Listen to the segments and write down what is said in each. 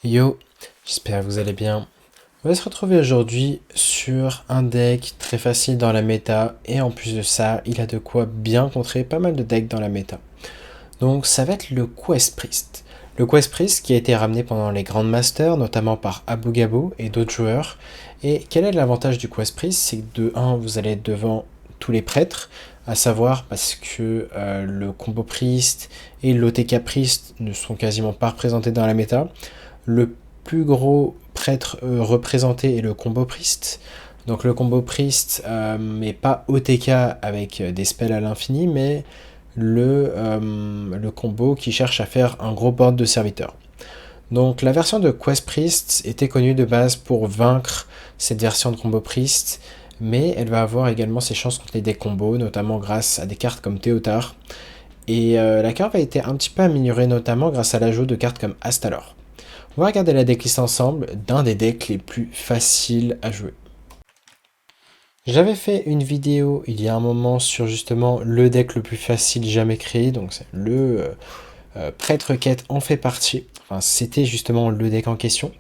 Yo, j'espère que vous allez bien. On va se retrouver aujourd'hui sur un deck très facile dans la méta et en plus de ça, il a de quoi bien contrer pas mal de decks dans la méta. Donc ça va être le Quest Priest. Le Quest Priest qui a été ramené pendant les Grandmasters, notamment par Abu Gabo et d'autres joueurs. Et quel est l'avantage du Quest Priest? C'est que de 1, vous allez être devant tous les prêtres, à savoir parce que le combo Priest et l'OTK Priest ne sont quasiment pas représentés dans la méta. Le plus gros prêtre représenté est le combo Priest. Donc le combo Priest, mais pas OTK avec des spells à l'infini, mais le combo qui cherche à faire un gros board de serviteurs. Donc la version de Quest Priest était connue de base pour vaincre cette version de combo Priest, mais elle va avoir également ses chances contre les decks combos, notamment grâce à des cartes comme Théotard. Et la carte a été un petit peu améliorée notamment grâce à l'ajout de cartes comme Astalor. On va regarder la decklist ensemble d'un des decks les plus faciles à jouer. J'avais fait une vidéo il y a un moment sur justement le deck le plus facile jamais créé, donc c'est le Prêtre Quête en fait partie. Enfin, c'était justement le deck en question.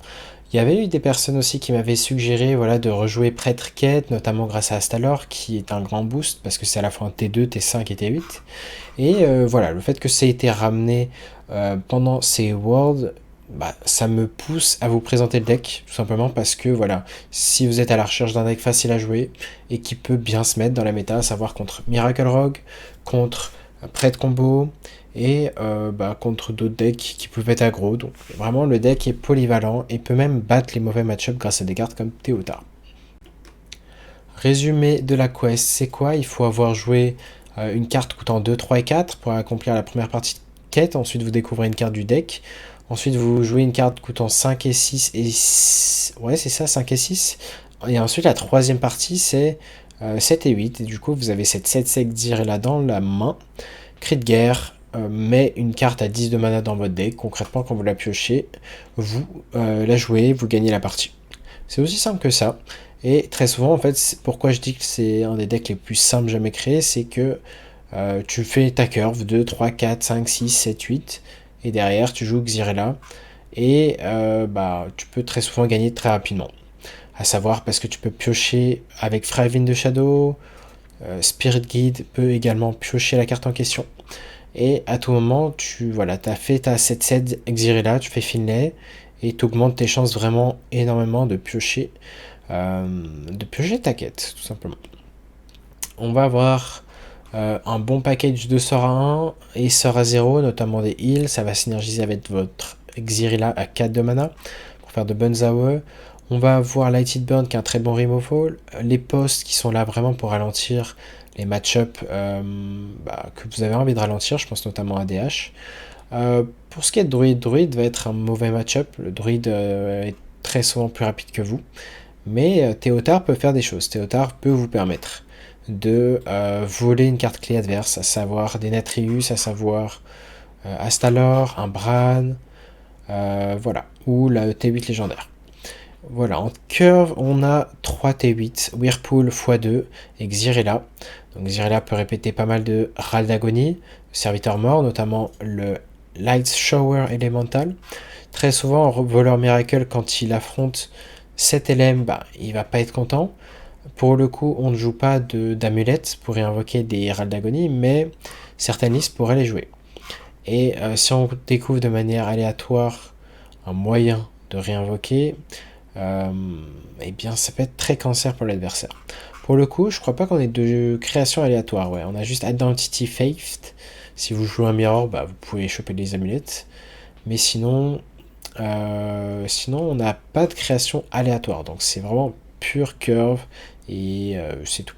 Il y avait eu des personnes aussi qui m'avaient suggéré voilà, de rejouer Prêtre Quête, notamment grâce à Astalor, qui est un grand boost, parce que c'est à la fois un T2, T5 et T8. Et voilà, le fait que ça ait été ramené pendant ces Worlds, bah, ça me pousse à vous présenter le deck, tout simplement parce que voilà, si vous êtes à la recherche d'un deck facile à jouer et qui peut bien se mettre dans la méta, à savoir contre Miracle Rogue, contre Prêtre Combo et contre d'autres decks qui peuvent être aggro. Donc vraiment, le deck est polyvalent et peut même battre les mauvais match-ups grâce à des cartes comme Théotard. Résumé de la quest, c'est quoi? Il faut avoir joué une carte coûtant 2, 3 et 4 pour accomplir la première partie de quête. Ensuite, vous découvrez une carte du deck. Ensuite, vous jouez une carte coûtant 5 et 6 et... Ouais, c'est ça, 5 et 6. Et ensuite, la troisième partie, c'est 7 et 8. Et du coup, vous avez cette 7 sec là dans la main. Cri de guerre, met une carte à 10 de mana dans votre deck. Concrètement, quand vous la piochez, vous la jouez, vous gagnez la partie. C'est aussi simple que ça. Et très souvent, en fait, pourquoi je dis que c'est un des decks les plus simples jamais créés, c'est que tu fais ta curve 2, 3, 4, 5, 6, 7, 8, et derrière, tu joues Xyrella, et tu peux très souvent gagner très rapidement. À savoir parce que tu peux piocher avec Thrive in the Shadow, Spirit Guide peut également piocher la carte en question. Et à tout moment, tu as fait ta 7-7 Xyrella, tu fais Finlay, et tu augmentes tes chances vraiment énormément de piocher ta quête, tout simplement. On va avoir un bon package de sorts à 1 et sorts à 0, notamment des heals. Ça va synergiser avec votre Xyrella à 4 de mana pour faire de bonnes AOE. On va avoir Lighted Burn qui est un très bon removal. Les postes qui sont là vraiment pour ralentir les match-up que vous avez envie de ralentir. Je pense notamment à DH. Pour ce qui est de Druid va être un mauvais match-up. Le Druid est très souvent plus rapide que vous. Mais Théotard peut faire des choses. Théotard peut vous permettre de voler une carte clé adverse, à savoir des Natrius, à savoir Astalor, un Bran, ou la T8 légendaire. Voilà, en curve, on a 3 T8, Whirlpool x2 et Xyrella. Donc Xyrella peut répéter pas mal de râles d'agonie, serviteurs morts, notamment le Light Shower Elemental. Très souvent, voleur Miracle, quand il affronte cet LM, il va pas être content. Pour le coup, on ne joue pas d'amulettes pour réinvoquer des râles d'agonie, mais certaines listes pourraient les jouer. Et si on découvre de manière aléatoire un moyen de réinvoquer, eh bien ça peut être très cancer pour l'adversaire. Pour le coup, je crois pas qu'on ait de création aléatoire. Ouais. On a juste Identity Faith. Si vous jouez un Mirror, vous pouvez choper les amulettes. Mais sinon, on n'a pas de création aléatoire. Donc c'est vraiment pure curve et c'est tout.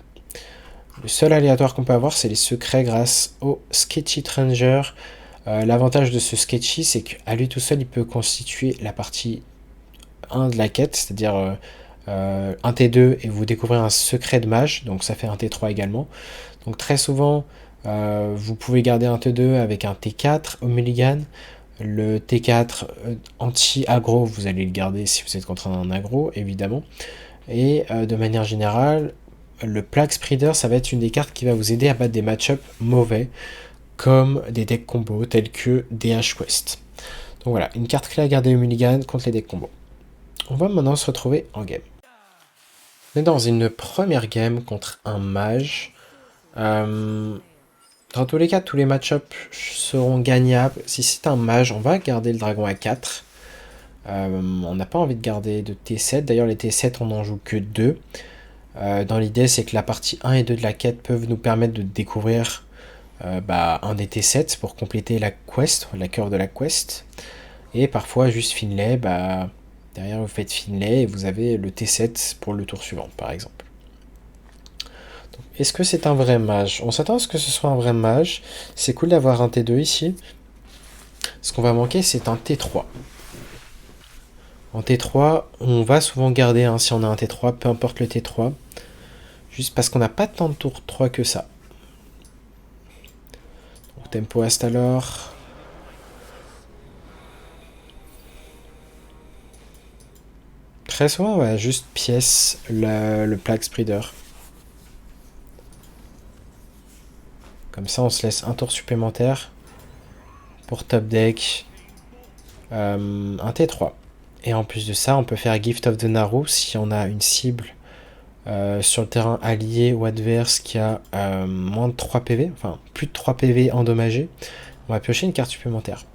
Le seul aléatoire qu'on peut avoir, c'est les secrets grâce au Sketchy Stranger. L'avantage de ce Sketchy, c'est qu'à lui tout seul, il peut constituer la partie 1 de la quête, c'est-à-dire un T2 et vous découvrez un secret de mage, donc ça fait un T3 également. Donc très souvent, vous pouvez garder un T2 avec un T4 au mulligan. Le T4 anti-aggro, vous allez le garder si vous êtes contre un aggro, évidemment. Et de manière générale, le Plague Spreader, ça va être une des cartes qui va vous aider à battre des match-ups mauvais, comme des decks combos tels que DH Quest. Donc voilà, une carte clé à garder au mulligan contre les decks combo. On va maintenant se retrouver en game. On est dans une première game contre un mage. Dans tous les cas, tous les match-ups seront gagnables. Si c'est un mage, on va garder le dragon à 4. On n'a pas envie de garder de T7. D'ailleurs, les T7, on n'en joue que 2. Dans l'idée, c'est que la partie 1 et 2 de la quête peuvent nous permettre de découvrir un des T7 pour compléter la quest, la curve de la quest. Et parfois, juste Finlay, derrière vous faites Finlay et vous avez le T7 pour le tour suivant, par exemple. Est-ce que c'est un vrai mage? On s'attend à ce que ce soit un vrai mage. C'est cool d'avoir un T2 ici. Ce qu'on va manquer, c'est un T3. En T3, on va souvent garder, si on a un T3, peu importe le T3. Juste parce qu'on n'a pas tant de tour 3 que ça. Donc, tempo Astalor. Très souvent, on va juste pièce le Plague Spreader. Comme ça, on se laisse un tour supplémentaire pour top deck. Un T3. Et en plus de ça, on peut faire Gift of the Naru si on a une cible sur le terrain allié ou adverse qui a moins de 3 PV, enfin plus de 3 PV endommagés. On va piocher une carte supplémentaire.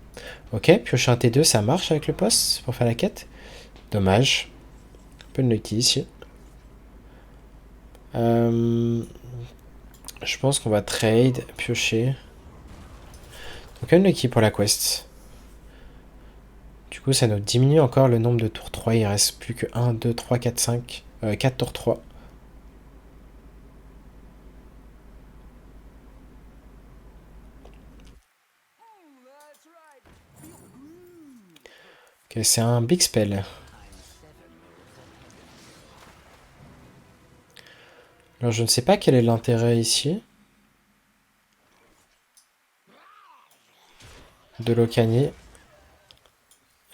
Ok, piocher un T2, ça marche avec le poste pour faire la quête. Dommage. Un peu de lucky ici. Je pense qu'on va trade, piocher. Donc unlucky pour la quest. Du coup, ça nous diminue encore le nombre de tours 3. Il reste plus que 1, 2, 3, 4, 5. 4 tours 3. Ok, c'est un big spell. Alors, je ne sais pas quel est l'intérêt ici de Locani.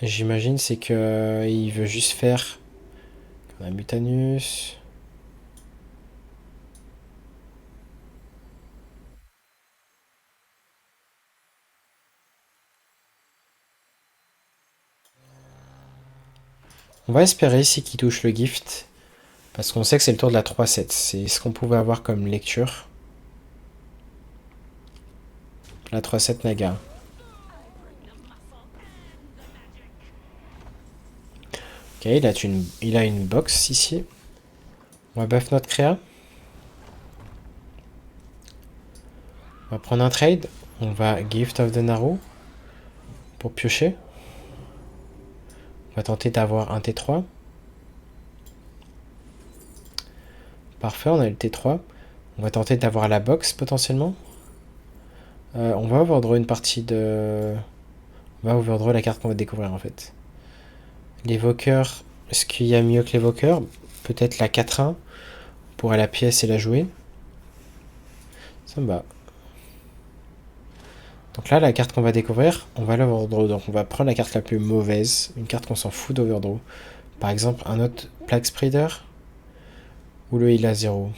J'imagine c'est que il veut juste faire un Mutanus. On va espérer ici qu'il touche le gift. Parce qu'on sait que c'est le tour de la 3-7. C'est ce qu'on pouvait avoir comme lecture. La 3-7 Naga. Ok, il a une box ici. On va buff notre créa. On va prendre un trade. On va Gift of the Naru pour piocher. On va tenter d'avoir un T3. Parfait, on a le T3. On va tenter d'avoir la box potentiellement. On va overdraw une partie de... On va overdraw la carte qu'on va découvrir en fait. L'évoqueur, est-ce qu'il y a mieux que l'évoqueur? Peut-être la 4-1 pour la pièce et la jouer. Ça me va. Donc là, la carte qu'on va découvrir, on va l'overdraw. Donc on va prendre la carte la plus mauvaise, une carte qu'on s'en fout d'overdraw. Par exemple, un autre Plague Spreader ou le heal à 0.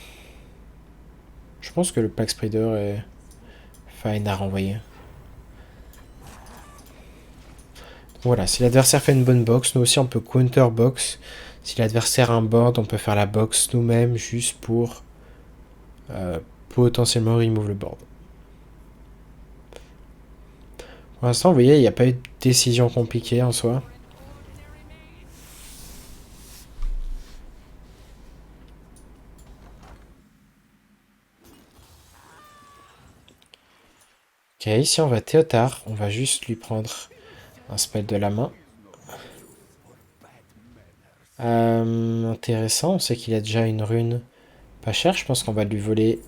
Je pense que le Plague Spreader est fine à renvoyer. Voilà, si l'adversaire fait une bonne box, nous aussi on peut counter box. Si l'adversaire a un board, on peut faire la box nous-mêmes juste pour potentiellement remove le board. Pour l'instant, vous voyez, il n'y a pas eu de décision compliquée en soi. Ok, ici on va Théotard, on va juste lui prendre un spell de la main. Intéressant, on sait qu'il a déjà une rune pas chère, je pense qu'on va lui voler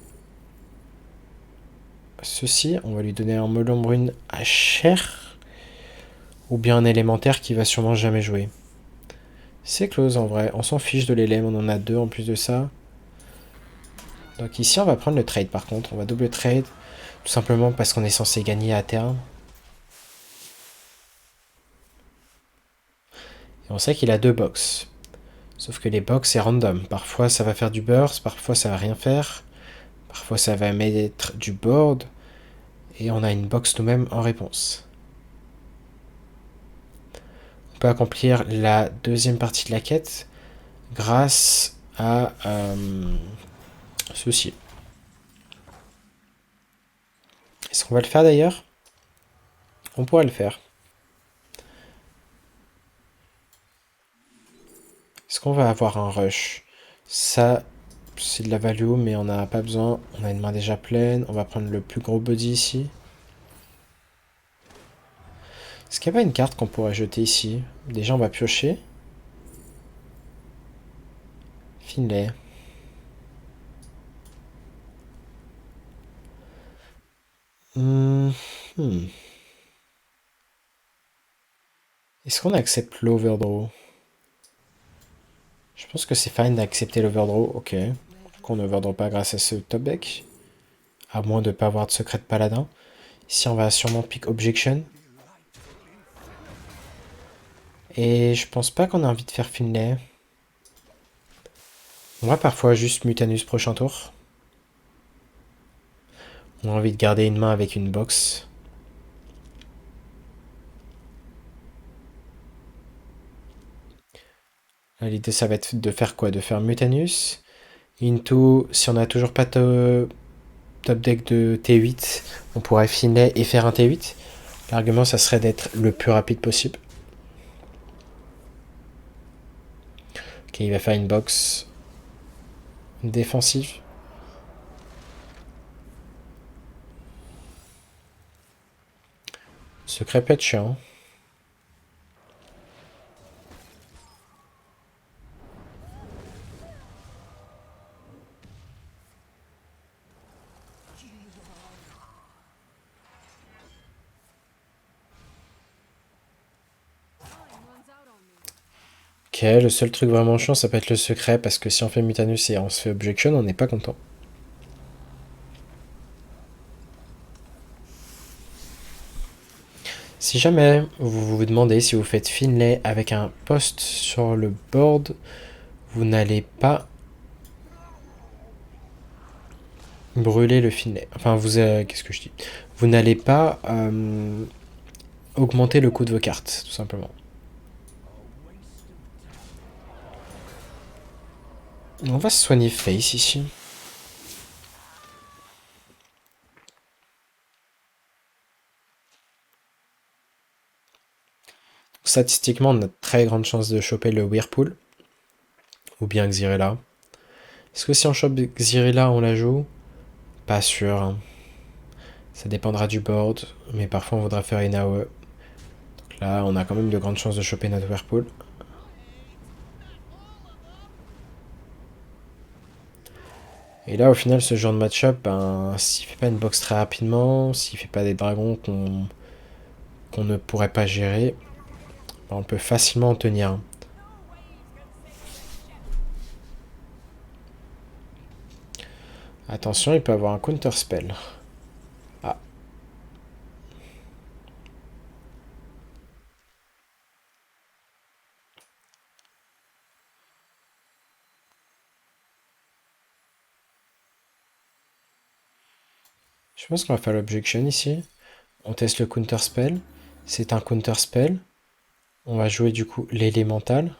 ceci, on va lui donner un molombe rune à cher, ou bien un élémentaire qui va sûrement jamais jouer. C'est close en vrai, on s'en fiche de l'élème, on en a 2 en plus de ça. Donc ici on va prendre le trade par contre, on va double trade, tout simplement parce qu'on est censé gagner à terme. Et on sait qu'il a 2 box. Sauf que les box c'est random. Parfois ça va faire du burst, parfois ça va rien faire. Parfois ça va mettre du board. Et on a une box nous-mêmes en réponse. On peut accomplir la deuxième partie de la quête grâce à ceci. Est-ce qu'on va le faire d'ailleurs? On pourrait le faire. Est-ce qu'on va avoir un rush? Ça, c'est de la value, mais on n'a pas besoin. On a une main déjà pleine. On va prendre le plus gros body ici. Est-ce qu'il n'y a pas une carte qu'on pourrait jeter ici? Déjà, on va piocher. Finlay. Hmm. Est-ce qu'on accepte l'overdraw? Je pense que c'est fine d'accepter l'overdraw. Ok. Qu'on overdraw pas grâce à ce top deck. À moins de ne pas avoir de secret de paladin. Ici, on va sûrement pick objection. Et je pense pas qu'on a envie de faire Finlay. On va parfois juste Mutanus prochain tour. On a envie de garder une main avec une box. L'idée, ça va être de faire quoi? De faire Mutanus. Into, si on n'a toujours pas top deck de T8, on pourrait Finlay et faire un T8. L'argument, ça serait d'être le plus rapide possible. Ok, il va faire une box défensive. Secret peut être chiant. Ok, le seul truc vraiment chiant, ça peut être le secret, parce que si on fait Mutanus et on se fait Objection, on n'est pas content. Si jamais vous vous demandez si vous faites Finlay avec un poste sur le board, vous n'allez pas brûler le Finlay. Enfin, qu'est-ce que je dis? Vous n'allez pas augmenter le coût de vos cartes, tout simplement. On va se soigner Face ici. Statistiquement, on a de très grande chance de choper le Whirlpool. Ou bien Xyrella. Est-ce que si on chope Xyrella, on la joue? Pas sûr. Hein. Ça dépendra du board. Mais parfois, on voudra faire une AOE. Donc là, on a quand même de grandes chances de choper notre Whirlpool. Et là, au final, ce genre de match-up, ben, s'il fait pas une box très rapidement, s'il fait pas des dragons qu'on ne pourrait pas gérer, ben, on peut facilement en tenir un. Attention, il peut avoir un counter spell. Ah. Je pense qu'on va faire l'objection ici. On teste le counter spell. C'est un counter spell. On va jouer du coup l'élémental.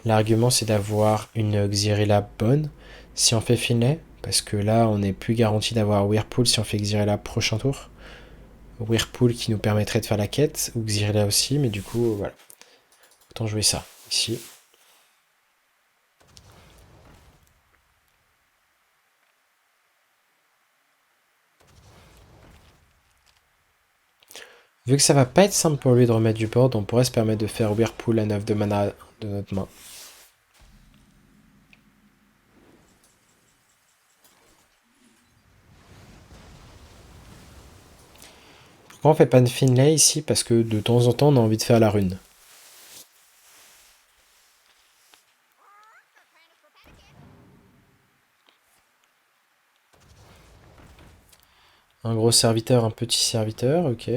L'argument, c'est d'avoir une Xyrella bonne si on fait Finlay, parce que là, on n'est plus garanti d'avoir Whirlpool si on fait Xyrella prochain tour. Whirlpool qui nous permettrait de faire la quête, ou Xyrella aussi, mais du coup, voilà. Autant jouer ça, ici. Vu que ça va pas être simple pour lui de remettre du board, on pourrait se permettre de faire Whirlpool à 9 de mana de notre main. Pourquoi on fait pas de Finlay ici? Parce que de temps en temps, on a envie de faire la rune. Un gros serviteur, un petit serviteur, ok.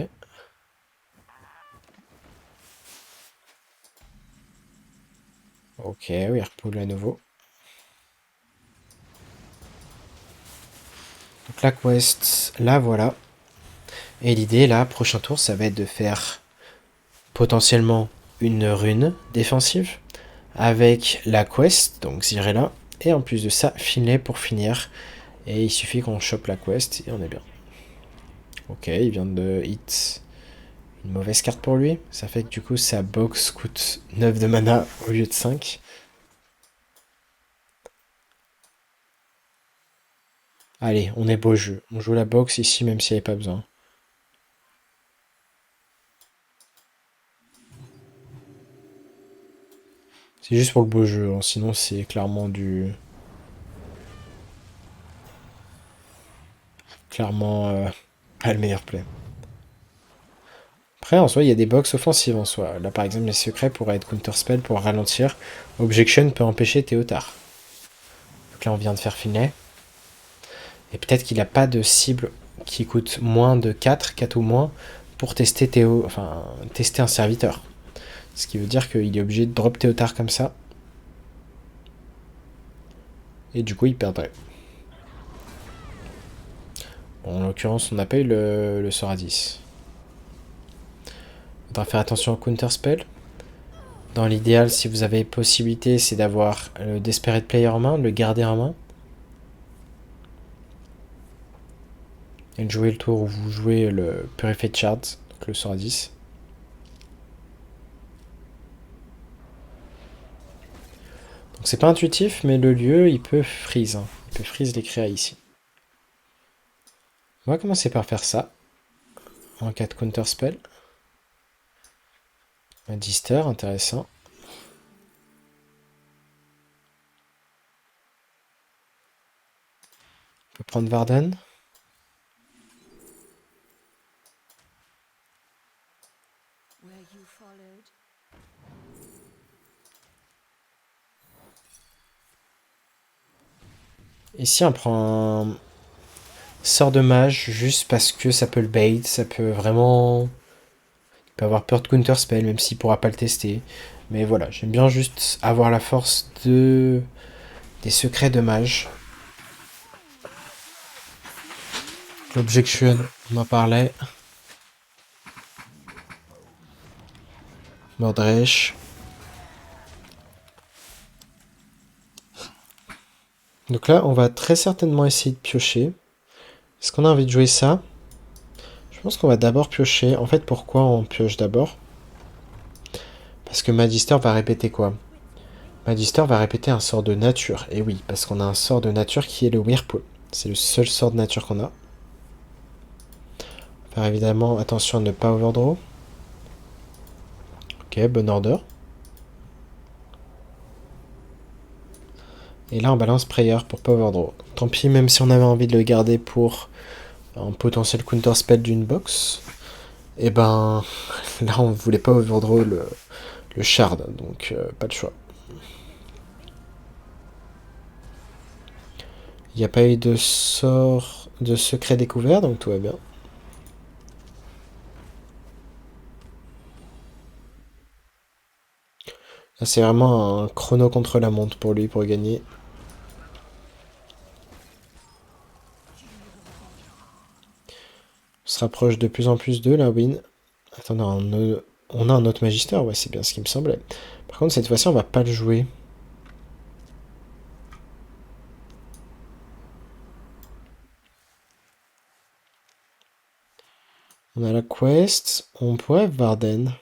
Ok, Whirlpool à nouveau. Donc la quest, là voilà. Et l'idée là, prochain tour, ça va être de faire potentiellement une rune défensive avec la quest, donc Zirella, et en plus de ça, Finlay pour finir. Et il suffit qu'on chope la quest et on est bien. Ok, il vient de hit une mauvaise carte pour lui. Ça fait que du coup sa box coûte 9 de mana au lieu de 5. Allez, on est beau jeu. On joue la box ici même s'il n'y avait pas besoin. C'est juste pour le beau jeu, hein. Sinon c'est clairement du... Clairement pas le meilleur play. Après, en soi, il y a des box offensives en soi. Là, par exemple, les secrets pourraient être counterspell pour ralentir. Objection peut empêcher Théotard. Donc là, on vient de faire Finlay. Et peut-être qu'il n'a pas de cible qui coûte moins de 4 ou moins, pour tester tester un serviteur. Ce qui veut dire qu'il est obligé de drop Théotard comme ça. Et du coup, il perdrait. Bon, en l'occurrence, on n'a pas eu le sort à 10. Il faudra faire attention au counterspell. Dans l'idéal, si vous avez possibilité, c'est d'avoir le Desperate Player en main, de le garder en main. Et de jouer le tour où vous jouez le Purified Shards, donc le sort à 10. Donc c'est pas intuitif, mais le lieu, il peut freeze. Hein. Il peut freeze les créas ici. On va commencer par faire ça. En cas de counterspell. Un Dister, intéressant. On peut prendre Varden. Ici, on prend un sort de mage juste parce que ça peut le bait, ça peut vraiment... Il peut avoir peur de counterspell, même s'il pourra pas le tester. Mais voilà, j'aime bien juste avoir la force des secrets de mage. L'objection, on en parlait. Mordresh. Donc là, on va très certainement essayer de piocher. Est-ce qu'on a envie de jouer ça? Je pense qu'on va d'abord piocher. En fait, pourquoi on pioche d'abord? Parce que Magister va répéter quoi? Magister va répéter un sort de nature. Et oui, parce qu'on a un sort de nature qui est le Whirlpool. C'est le seul sort de nature qu'on a. Faire évidemment attention à ne pas overdraw. Ok, bon order. Et là, on balance Prayer pour pas overdraw. Tant pis, même si on avait envie de le garder pour un potentiel counter spell d'une box, et ben là, on voulait pas overdraw le shard, donc pas de choix. Il n'y a pas eu de sort de secret découvert, donc tout va bien. Là, c'est vraiment un chrono contre la montre pour lui, pour gagner. On se rapproche de plus en plus d'eux, la win. Attendez, on a un autre Magister, ouais, c'est bien ce qui me semblait. Par contre, cette fois-ci, on va pas le jouer. On a la quest, on pourrait Varden.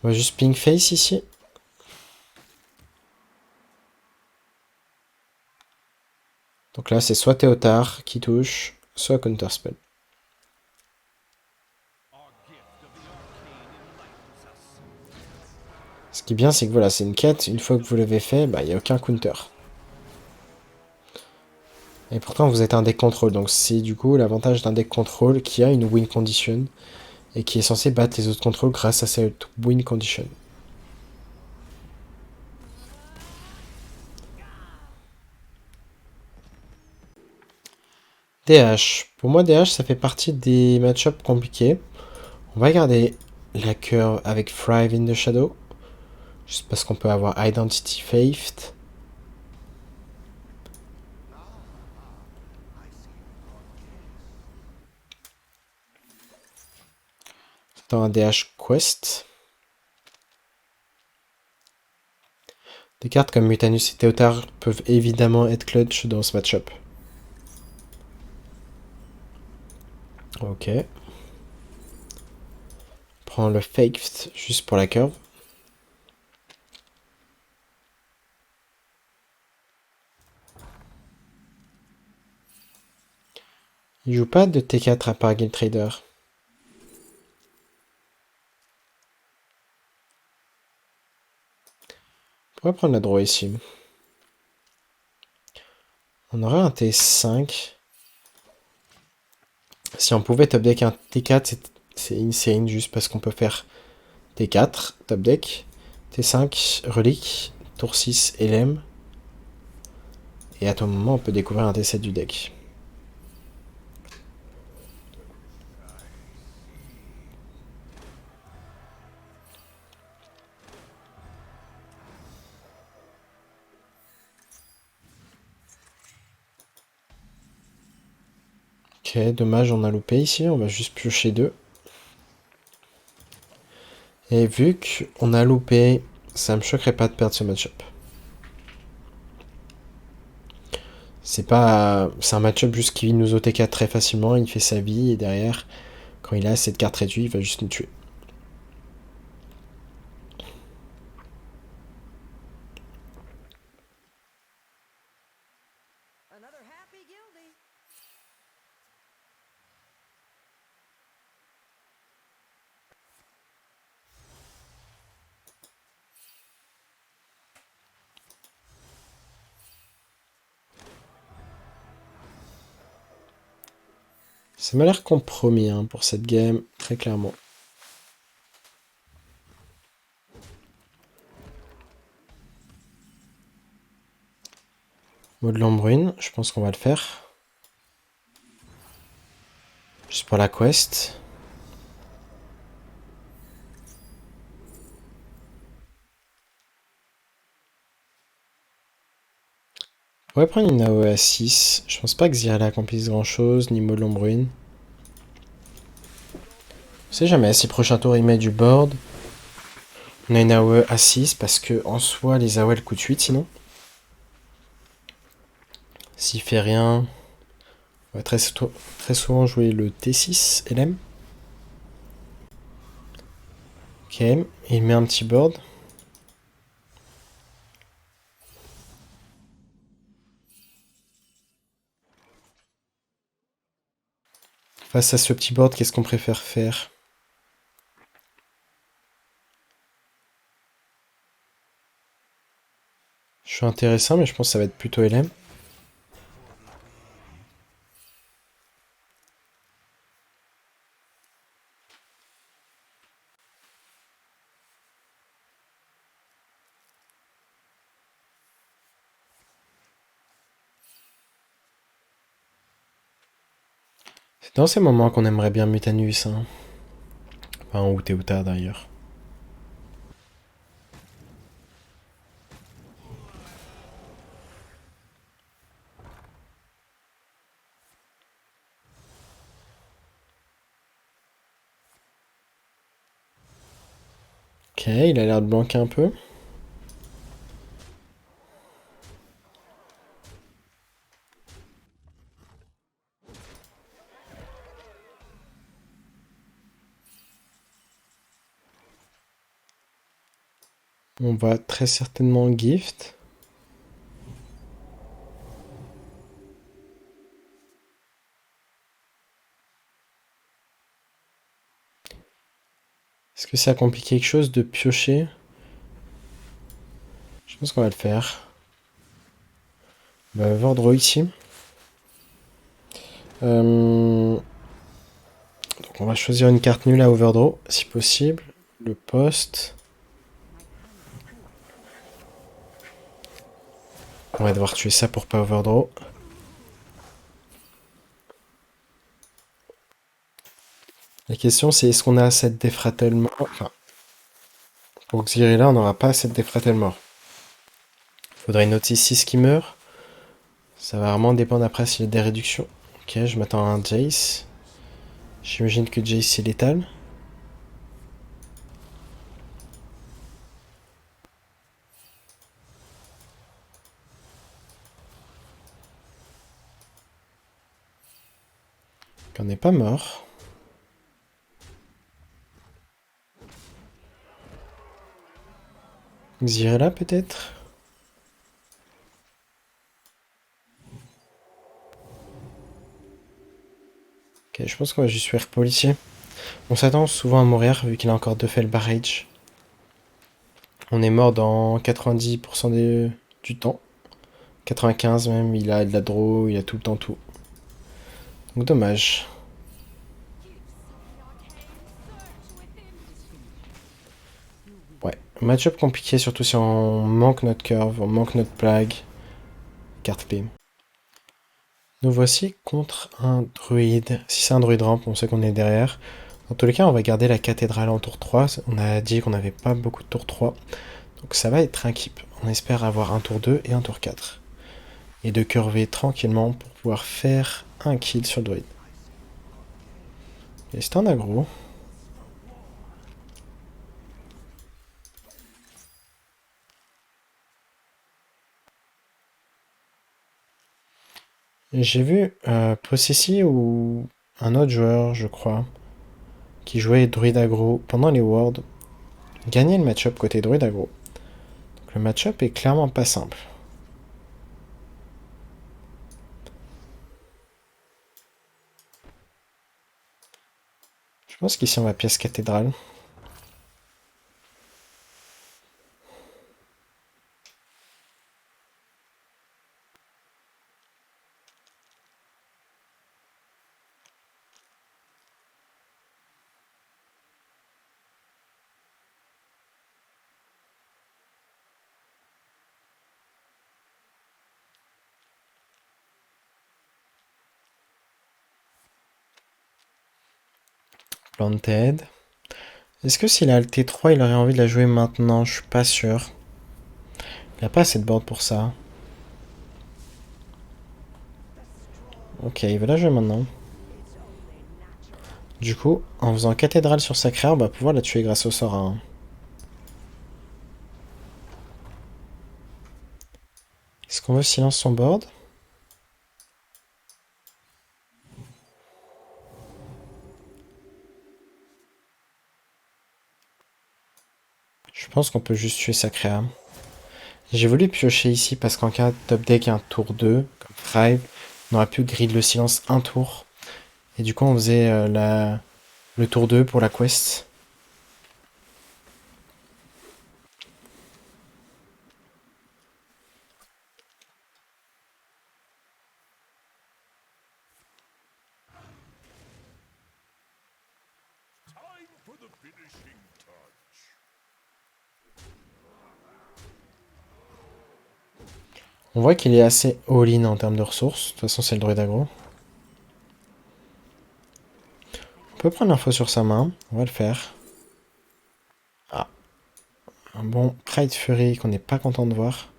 On va juste ping face ici. Donc là, c'est soit Théotard qui touche, soit Counterspell. Ce qui est bien, c'est que voilà, c'est une quête, une fois que vous l'avez fait, bah, il n'y a aucun counter. Et pourtant, vous êtes un deck control, donc c'est du coup l'avantage d'un deck control qui a une win condition et qui est censé battre les autres contrôles grâce à cette win condition. DH. Pour moi, DH, ça fait partie des match-ups compliqués. On va garder la curve avec Thrive in the Shadow. Juste parce qu'on peut avoir Identity Faith. Dans un DH Quest. Des cartes comme Mutanus et Théotard peuvent évidemment être clutch dans ce match-up. Ok. Prends le fake juste pour la curve. Il joue pas de T4 à part Guild Trader. On pourrait prendre la draw ici. On aurait un T5. Si on pouvait top deck un T4, c'est insane juste parce qu'on peut faire T4, top deck, T5, relique, tour 6, LM. Et à tout moment, on peut découvrir un T7 du deck. Ok, dommage, on a loupé ici, on va juste piocher 2. Et vu qu'on a loupé, ça me choquerait pas de perdre ce match-up. C'est un match-up juste qui nous OTK très facilement, il fait sa vie, et derrière, quand il a cette carte réduite, il va juste nous tuer. Ça m'a l'air compromis hein, pour cette game, très clairement. Mode Lambrune, je pense qu'on va le faire. Juste pour la quest. On va prendre une AOE à 6. Je pense pas que Zirala accomplisse grand chose, ni Mode Lambrune. On sait jamais, si prochain tour il met du board. On a une AOE à 6 parce que en soi les AOE elles coûtent 8 sinon. S'il fait rien, on va très souvent jouer le T6 LM. Ok, il met un petit board. Face à ce petit board, qu'est-ce qu'on préfère faire? Je suis intéressant, mais je pense que ça va être plutôt LM. C'est dans ces moments qu'on aimerait bien Mutanus, hein. Enfin, ou Théouta d'ailleurs. Ok, il a l'air de blanquer un peu. On va très certainement gift. Est-ce que ça complique quelque chose de piocher? Je pense qu'on va le faire. On va voir draw ici. Donc on va choisir une carte nulle à overdraw, si possible. Le poste. On va devoir tuer ça pour pas overdraw. La question c'est est-ce qu'on a assez de défratellement. Enfin, pour Xyrella, on n'aura pas assez de défratellement. Faudrait une Otis 6 qui meurt. Ça va vraiment dépendre après s'il y a des réductions. Ok, je m'attends à un Jace. J'imagine que Jace c'est létal. On n'est pas mort. Xyrella peut-être? Ok, je pense qu'on va juste faire policier. On s'attend souvent à mourir vu qu'il a encore 2 Fel Barrage. On est mort dans 90% du temps. 95 même, il a de la draw, il a tout le temps tout. Donc dommage. Ouais, match-up compliqué, surtout si on manque notre curve, on manque notre plague. Carte clé. Nous voici contre un druide. Si c'est un druide ramp, on sait qu'on est derrière. Dans tous les cas, on va garder la cathédrale en tour 3. On a dit qu'on n'avait pas beaucoup de tour 3. Donc ça va être un keep. On espère avoir un tour 2 et un tour 4. Et de curver tranquillement pour pouvoir faire un kill sur le druide. Et c'est un aggro. J'ai vu Possessi ou un autre joueur, je crois, qui jouait druide aggro pendant les Worlds, gagner le match-up côté druide aggro. Donc le match-up est clairement pas simple. Je pense qu'ici on va pièce cathédrale. Planted. Est-ce que s'il a le T3, il aurait envie de la jouer maintenant? Je suis pas sûr. Il a pas assez de board pour ça. Ok, il va la jouer maintenant. Du coup, en faisant cathédrale sur Sacré, on va pouvoir la tuer grâce au sort à 1. Est-ce qu'on veut silence son board? Je pense qu'on peut juste tuer Sacré. J'ai voulu piocher ici parce qu'en cas de top deck un tour 2, comme Thrive, on aurait pu grid le silence un tour. Et du coup, on faisait le tour 2 pour la quest. On voit qu'il est assez all-in en termes de ressources. De toute façon, c'est le druide aggro. On peut prendre l'info sur sa main. On va le faire. Ah. Un bon Pride Fury qu'on n'est pas content de voir.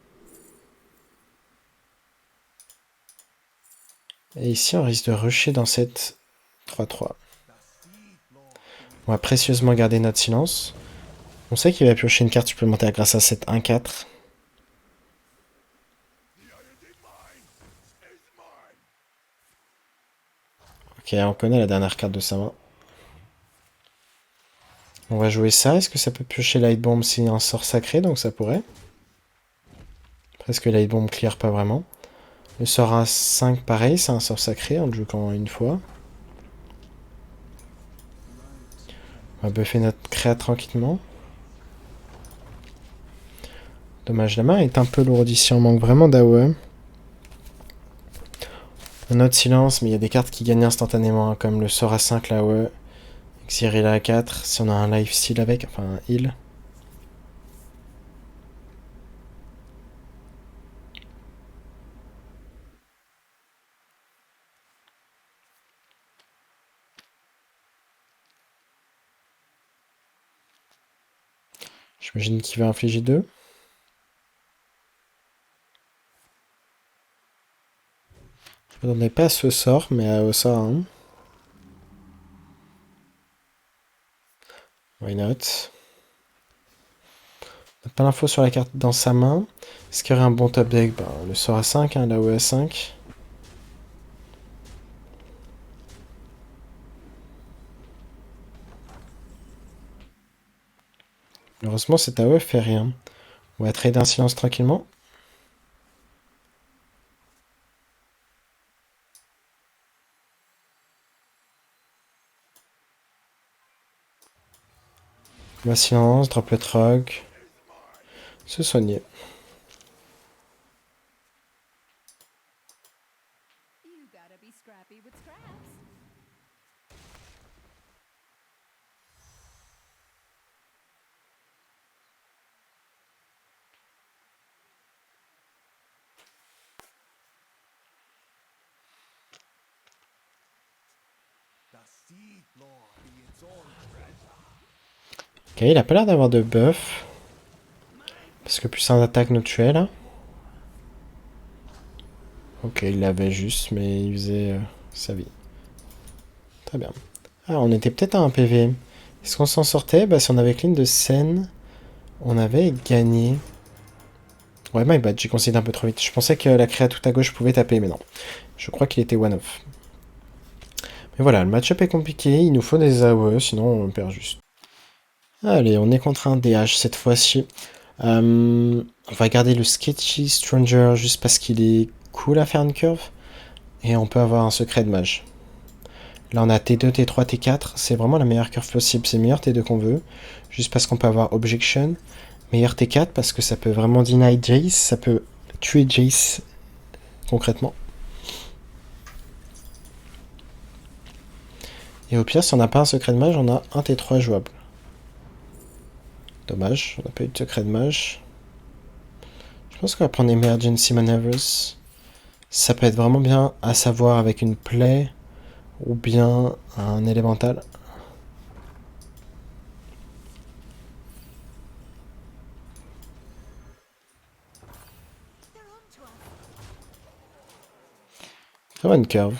Et ici, on risque de rusher dans cette 3-3. On va précieusement garder notre silence. On sait qu'il va piocher une carte supplémentaire grâce à cette 1-4. Ok, on connaît la dernière carte de sa main. On va jouer ça. Est-ce que ça peut piocher Light Bomb si un sort sacré? Donc ça pourrait. Presque Light Bomb clear pas vraiment. Le sort à 5, pareil, c'est un sort sacré. On le joue qu'en une fois. On va buffer notre créa tranquillement. Dommage, la main est un peu lourde ici. On manque vraiment d'AOE. Un autre silence, mais il y a des cartes qui gagnent instantanément, hein, comme le sort à 5, l'AOE. Xyrella à 4, si on a un lifesteal avec, enfin un heal. J'imagine qu'il va infliger 2. Je ne m'attendais pas à ce sort, mais au sort à 1. Why not? On n'a pas l'info sur la carte dans sa main. Est-ce qu'il y aurait un bon top deck? Ben, le sort à 5, hein, l'AOE à 5. Heureusement, cet AOE fait rien. On va trader un silence tranquillement. On va silence, drop le trog. Se soigner. Ok, il a pas l'air d'avoir de buff. Parce que puissance d'attaque nous tuait là. Ok, il l'avait juste, mais il faisait sa vie. Très bien. Ah, on était peut-être à un PV. Est-ce qu'on s'en sortait? Bah, si on avait clean de scène, on avait gagné. Ouais, my bad, j'ai considéré un peu trop vite. Je pensais que la créa tout à gauche pouvait taper, mais non. Je crois qu'il était one-off. Mais voilà, le match-up est compliqué, il nous faut des AOE, sinon on perd juste. Allez, on est contre un DH cette fois-ci. On va garder le Sketchy Stranger juste parce qu'il est cool à faire une curve. Et on peut avoir un secret de mage. Là, on a T2, T3, T4. C'est vraiment la meilleure curve possible. C'est le meilleur T2 qu'on veut. Juste parce qu'on peut avoir Objection. Meilleur T4 parce que ça peut vraiment deny Jace. Ça peut tuer Jace concrètement. Et au pire, si on n'a pas un secret de mage, on a un T3 jouable. Dommage, on n'a pas eu de secret de mage. Je pense qu'on va prendre Emergency Maneuvers. Ça peut être vraiment bien à savoir avec une plaie ou bien un élémental. Très bonne curve.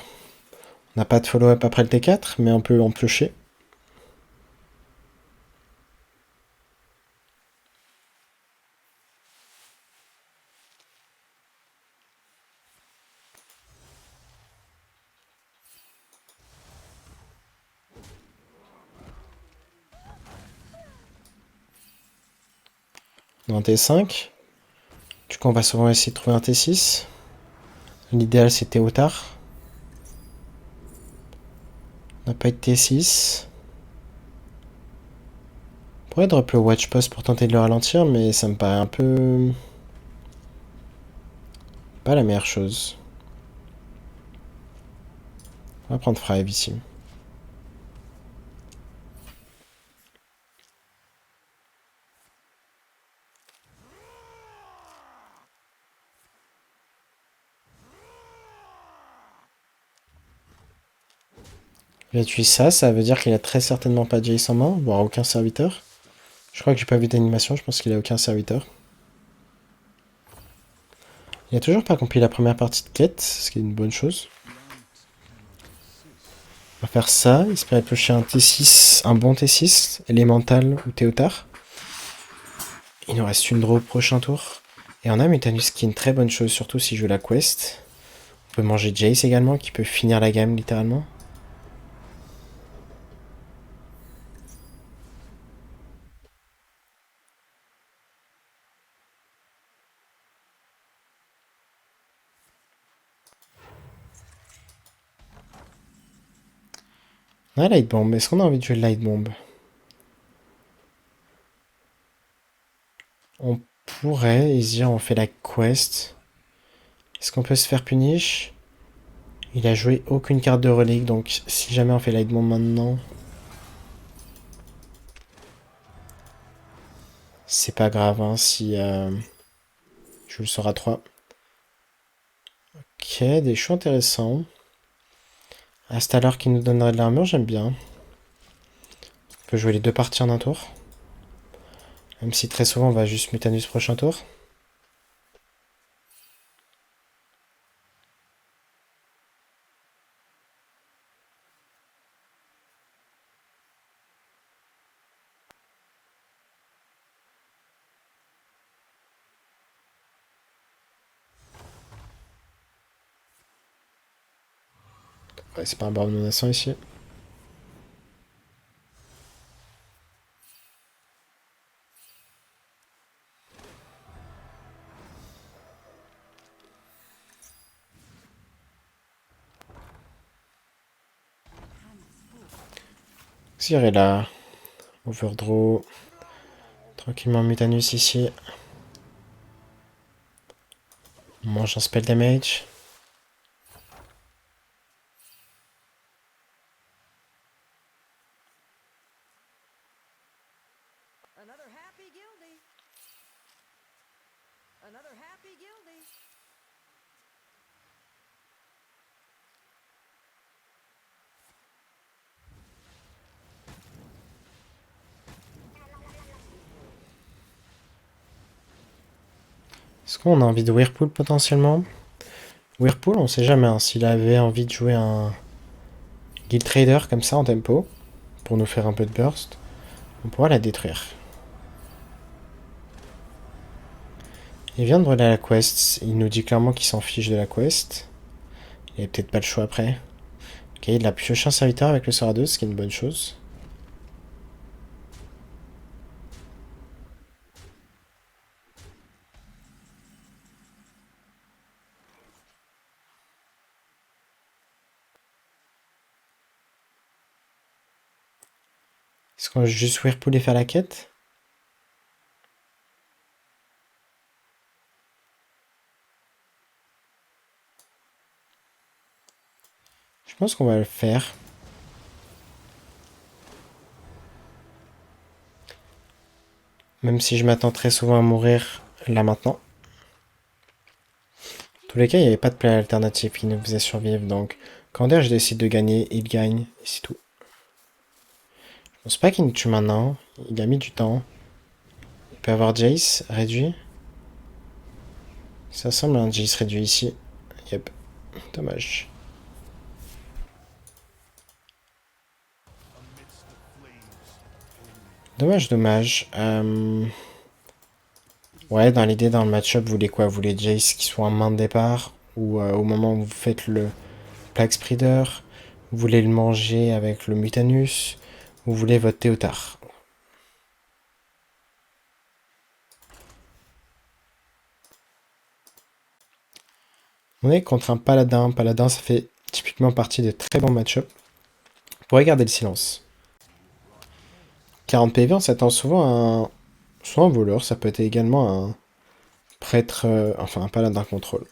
On n'a pas de follow-up après le T4, mais on peut en piocher. Dans T5. Du coup, on va souvent essayer de trouver un T6. L'idéal, c'est Théotard. On n'a pas eu de T6. On pourrait drop le Watch Post pour tenter de le ralentir, mais ça me paraît un peu... pas la meilleure chose. On va prendre Thrive ici. Il a tué ça, ça veut dire qu'il a très certainement pas Jace en main, voire aucun serviteur. Je crois que j'ai pas vu d'animation, je pense qu'il a aucun serviteur. Il a toujours pas accompli la première partie de quête, ce qui est une bonne chose. On va faire ça, espérer piocher un T6, un bon T6, élémental ou Théotard. Il nous reste une draw au prochain tour. Et on a Mutanus qui est une très bonne chose, surtout si je joue la quest. On peut manger Jace également, qui peut finir la game littéralement. On a Light Bomb, est-ce qu'on a envie de jouer le Light Bomb? On pourrait, et se dire on fait la quest. Est-ce qu'on peut se faire punish? Il a joué aucune carte de relique, donc si jamais on fait Light Bomb maintenant... C'est pas grave, hein, si je le sors à 3. Ok, des choix intéressants. Astalor qui nous donnerait de l'armure, j'aime bien. On peut jouer les deux parties en un tour. Même si très souvent on va juste Mutanus prochain tour. Ouais, c'est pas un barbe menaçant ici. Xir là. Overdraw. Tranquillement Mutanus ici. On mange un spell damage. Est-ce qu'on a envie de Whirlpool potentiellement? Whirlpool, on sait jamais, hein, s'il avait envie de jouer un Guild Trader comme ça en tempo, pour nous faire un peu de burst, on pourra la détruire. Il vient de brûler la quest, il nous dit clairement qu'il s'en fiche de la quest. Il avait peut-être pas le choix après. Ok, il a pioché un serviteur avec le sort à 2, ce qui est une bonne chose. Est-ce qu'on va juste Whirlpool et faire la quête? Je pense qu'on va le faire. Même si je m'attends très souvent à mourir là maintenant. Dans tous les cas, il n'y avait pas de plan alternatif qui nous faisait survivre, donc quand je décide de gagner, il gagne, et c'est tout. Je pense pas qu'il nous tue maintenant, il a mis du temps. Il peut avoir Jace réduit. Ça semble un Jace réduit ici. Yep, dommage. Dommage, dommage. Ouais, dans l'idée, dans le match-up, vous voulez quoi? Vous voulez Jace qui soit en main de départ? Ou au moment où vous faites le Plague Spreader? Vous voulez le manger avec le Mutanus? Vous voulez votre Théotard? On est contre un paladin. Paladin, ça fait typiquement partie de très bons match-up. Vous pourrez garder le silence. 40 PV, on s'attend souvent à soit un voleur, ça peut être également un prêtre, enfin un paladin contrôle.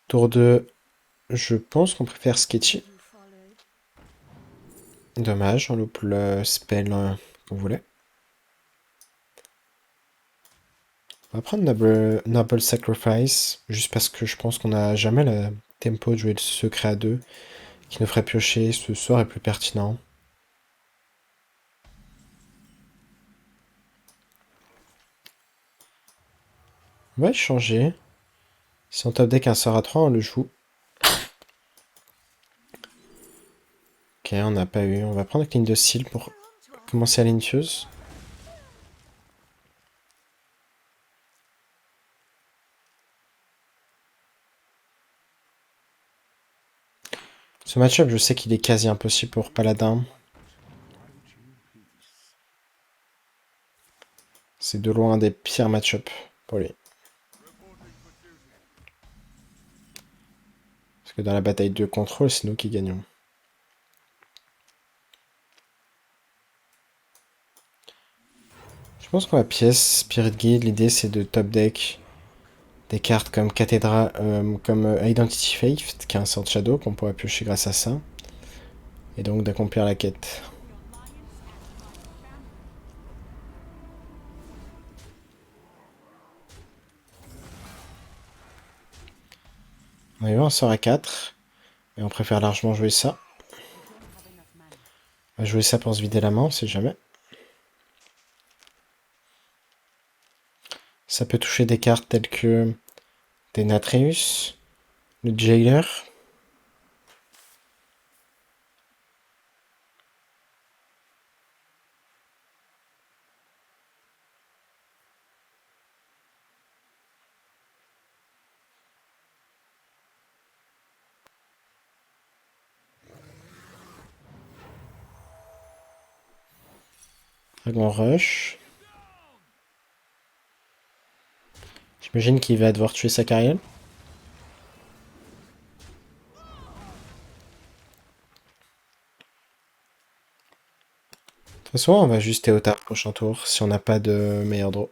Tour 2, je pense qu'on préfère Sketchy. Dommage, on loupe le spell qu'on voulait. On va prendre Noble Sacrifice, juste parce que je pense qu'on n'a jamais le tempo de jouer le secret à 2, qui nous ferait piocher. Ce soir est plus pertinent. On va échanger. Si on top deck un sort à 3, on le joue. Ok, on n'a pas eu. On va prendre Clean de Seal pour commencer à l'Infuse. Ce match-up, je sais qu'il est quasi impossible pour Paladin. C'est de loin un des pires match-up pour lui. Parce que dans la bataille de contrôle, c'est nous qui gagnons. Je pense qu'on va pièce Spirit Guide. L'idée, c'est de top deck des cartes comme Cathédrale, comme Identity Faith, qui est un sort de Shadow qu'on pourra piocher grâce à ça. Et donc d'accomplir la quête. On a eu un sort à 4. Et on préfère largement jouer ça. On va jouer ça pour se vider la main, on sait jamais. Ça peut toucher des cartes telles que des Natreus, le Jailer. Dragon Rush. J'imagine qu'il va devoir tuer sa carrière. De toute façon, on va juste Théotard prochain tour si on n'a pas de meilleur draw.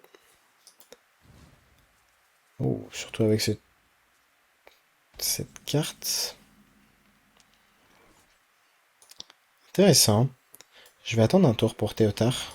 Oh, surtout avec cette carte. Intéressant. Je vais attendre un tour pour Théotard.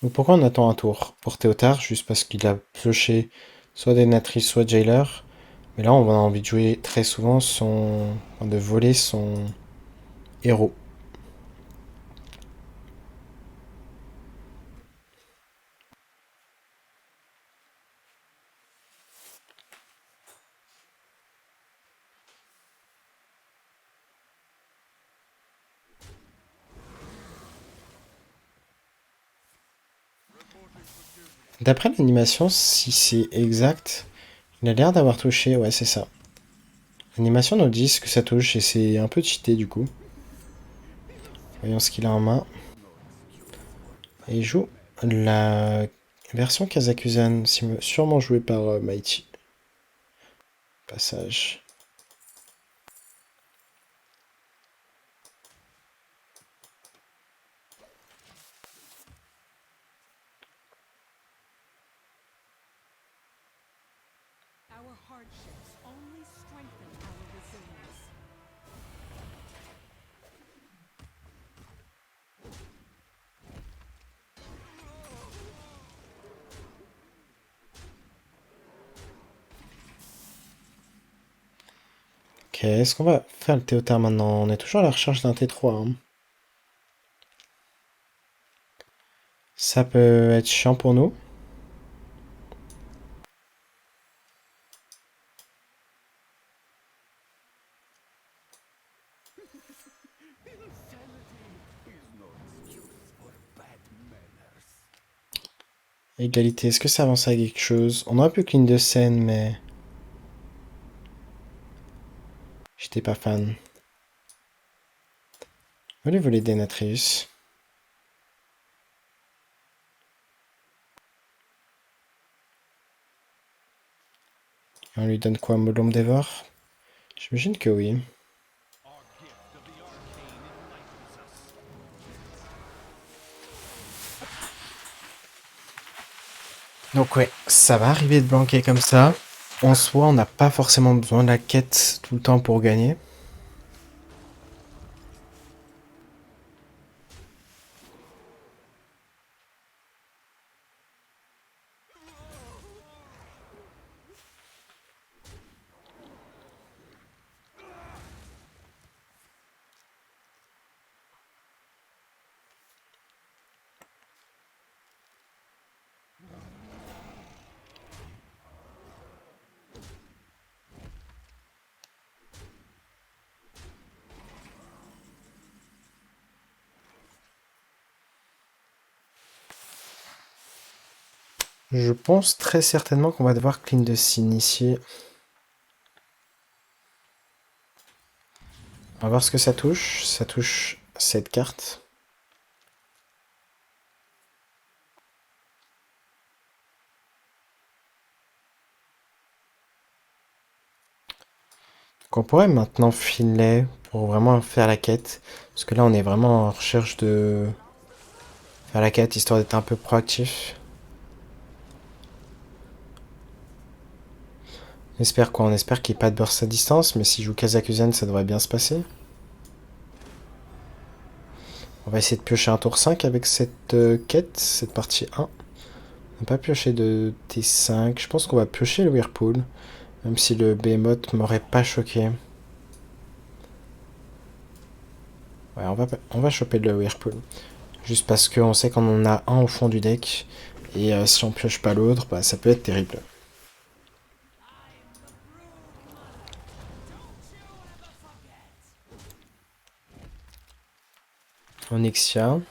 Donc pourquoi on attend un tour pour Théotard? Juste parce qu'il a pioché soit Denatrice, soit Jailer. Mais là, on a envie de jouer très souvent de voler son héros. D'après l'animation, si c'est exact, il a l'air d'avoir touché. Ouais, c'est ça. L'animation nous dit que ça touche et c'est un peu cheaté du coup. Voyons ce qu'il a en main. Et il joue la version Kazakusan, sûrement jouée par Mighty. Passage. Our hardships only strengthen our resilience. Ok, est-ce qu'on va faire le Théotard maintenant? On est toujours à la recherche d'un T3. Hein. Ça peut être chiant pour nous. Égalité, est-ce que ça avance à quelque chose? On aurait pu clean de scène, mais j'étais pas fan. On va lui voler Denatrius. On lui donne quoi, Molom Dévore? J'imagine que oui. Donc ouais, ça va arriver de blanquer comme ça. En soi, on n'a pas forcément besoin de la quête tout le temps pour gagner. Je pense très certainement qu'on va devoir clean de s'initier. On va voir ce que ça touche. Ça touche cette carte. Donc on pourrait maintenant filer pour vraiment faire la quête. Parce que là, on est vraiment en recherche de faire la quête, histoire d'être un peu proactif. On espère quoi? On espère qu'il n'y ait pas de burst à distance, mais s'il joue Kazakuzen, ça devrait bien se passer. On va essayer de piocher un tour 5 avec cette quête, cette partie 1. On n'a pas pioché de T5. Je pense qu'on va piocher le Whirlpool. Même si le Behemoth m'aurait pas choqué. Ouais, on va choper le Whirlpool. Juste parce qu'on sait qu'on en a un au fond du deck. Et si on pioche pas l'autre, bah, ça peut être terrible. Onyxia. On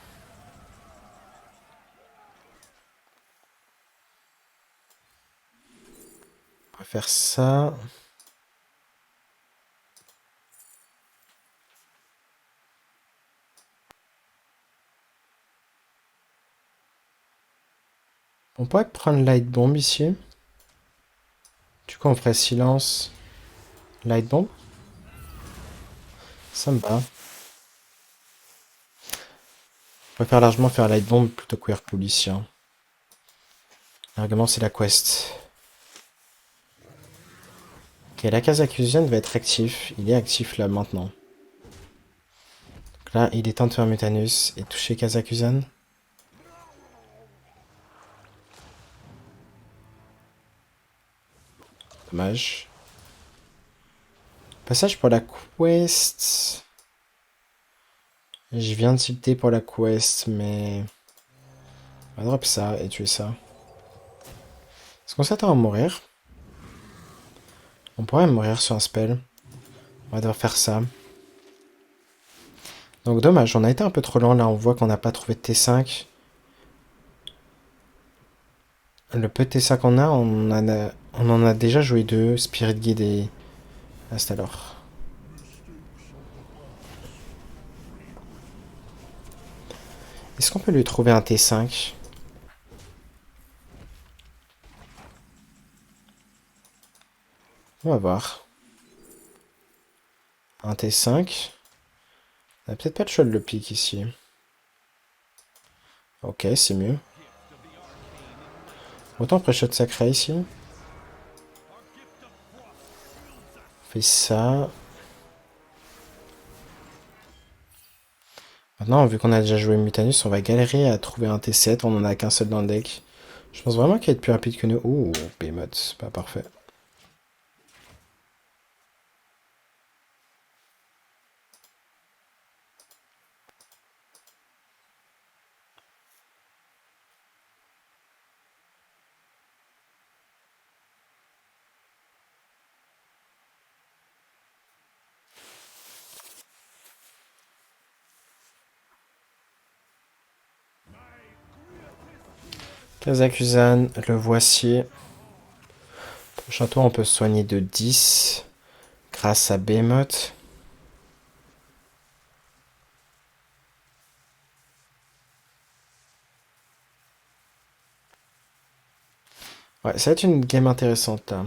va faire ça. On pourrait prendre Light Bomb ici. Du coup, on ferait silence. Light Bomb. Ça me va. Je préfère largement faire Light Bomb plutôt que Whirlpool ici. Hein. L'argument, c'est la quest. Ok, la Kazakuzen va être actif. Il est actif là maintenant. Donc là, il est temps de faire Mutanus et toucher Kazakuzen. Dommage. Passage pour la quest. Je viens de tilter pour la quest, mais... On va drop ça et tuer ça. Est-ce qu'on s'attend à mourir? On pourrait mourir sur un spell. On va devoir faire ça. Donc dommage, on a été un peu trop lent là, on voit qu'on n'a pas trouvé de T5. Le peu de T5 qu'on a, on en a déjà joué deux, Spirit Guide et Astalor. Est-ce qu'on peut lui trouver un T5? On va voir. Un T5. On a peut-être pas le choix de le pick ici. Ok, c'est mieux. Autant pré-shot sacré ici. On fait ça. Maintenant, vu qu'on a déjà joué Mutanus, on va galérer à trouver un T7. On en a qu'un seul dans le deck. Je pense vraiment qu'il va être plus rapide que nous. Ouh, Behemoth, pas parfait. Kazakusan, le voici. Prochain tour, on peut se soigner de 10 grâce à Behemoth. Ouais, ça va être une game intéressante là.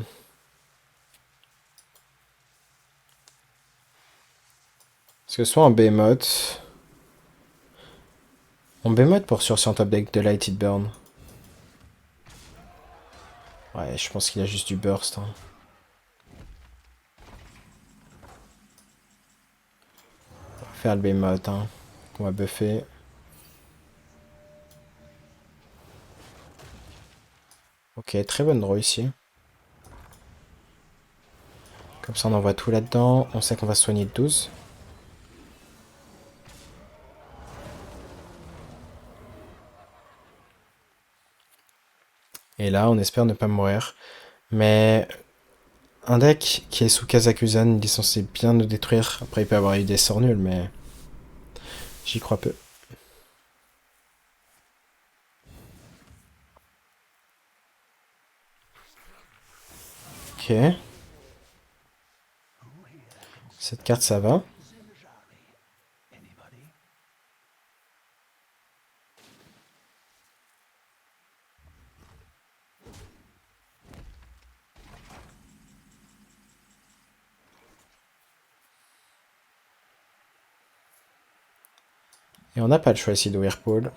Parce que soit en Behemoth. En Behemoth pour sur top deck de Lighted Burn. Ouais, je pense qu'il a juste du burst. Hein. On va faire le Behemoth. Hein, qu'on va buffer. Ok, très bonne draw ici. Comme ça, on envoie tout là-dedans. On sait qu'on va soigner de 12. Et là, on espère ne pas mourir. Mais un deck qui est sous Kazakusan, il est censé bien nous détruire. Après, il peut avoir eu des sorts nuls, mais j'y crois peu. Ok. Cette carte, ça va. Et on n'a pas le choix ici de Whirlpool.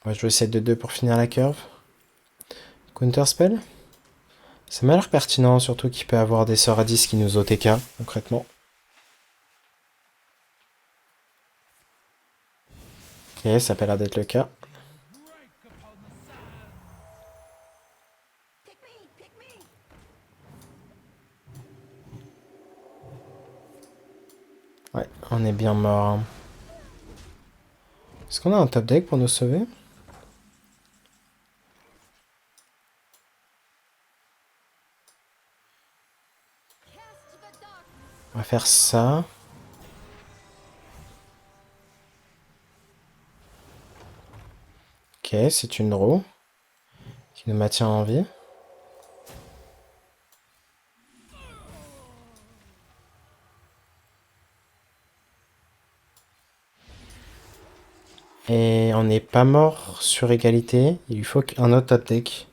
On va jouer 7 de 2 pour finir la curve. Counterspell. Ça m'a l'air pertinent, surtout qu'il peut avoir des sorts à 10 qui nous OTK, concrètement. Ok, ça a pas l'air d'être le cas. bien mort. Hein. Est-ce qu'on a un top deck pour nous sauver? On va faire ça. Ok, c'est une draw qui nous maintient en vie. Et on n'est pas mort sur égalité. Il lui faut un autre top deck.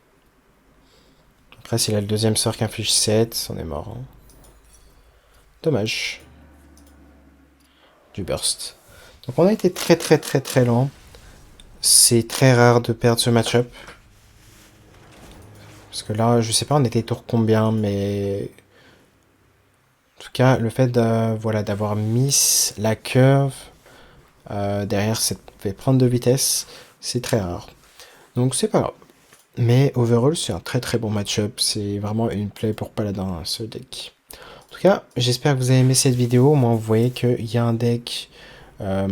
Après, s'il a le deuxième sort qui inflige 7, on est mort. Hein. Dommage. Du burst. Donc on a été très lent. C'est très rare de perdre ce match-up. Parce que là, je sais pas, on était tour combien, mais... En tout cas, le fait voilà, d'avoir mis la curve derrière, ça fait prendre de vitesse, c'est très rare. Donc c'est pas grave. Mais overall, c'est un très bon match-up. C'est vraiment une play pour Paladin, ce deck. En tout cas, j'espère que vous avez aimé cette vidéo. Au moins, vous voyez qu'il y a un deck qui a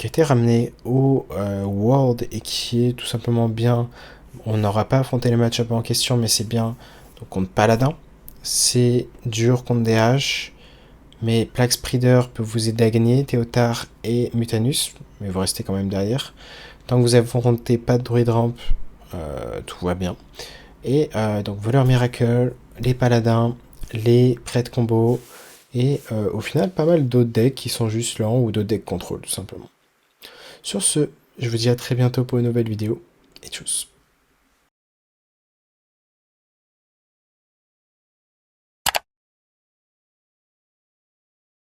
été ramené au World et qui est tout simplement bien. On n'aura pas affronté le match-up en question, mais c'est bien. Donc contre Paladin, c'est dur contre DH. Mais Plague Spreader peut vous aider à gagner, Théotard et Mutanus, mais vous restez quand même derrière. Tant que vous affrontez pas de Druid Ramp, tout va bien. Et donc Voleur Miracle, les Paladins, les Prêtres Combo, et au final pas mal d'autres decks qui sont juste lents ou d'autres decks contrôle tout simplement. Sur ce, je vous dis à très bientôt pour une nouvelle vidéo, et tchuss.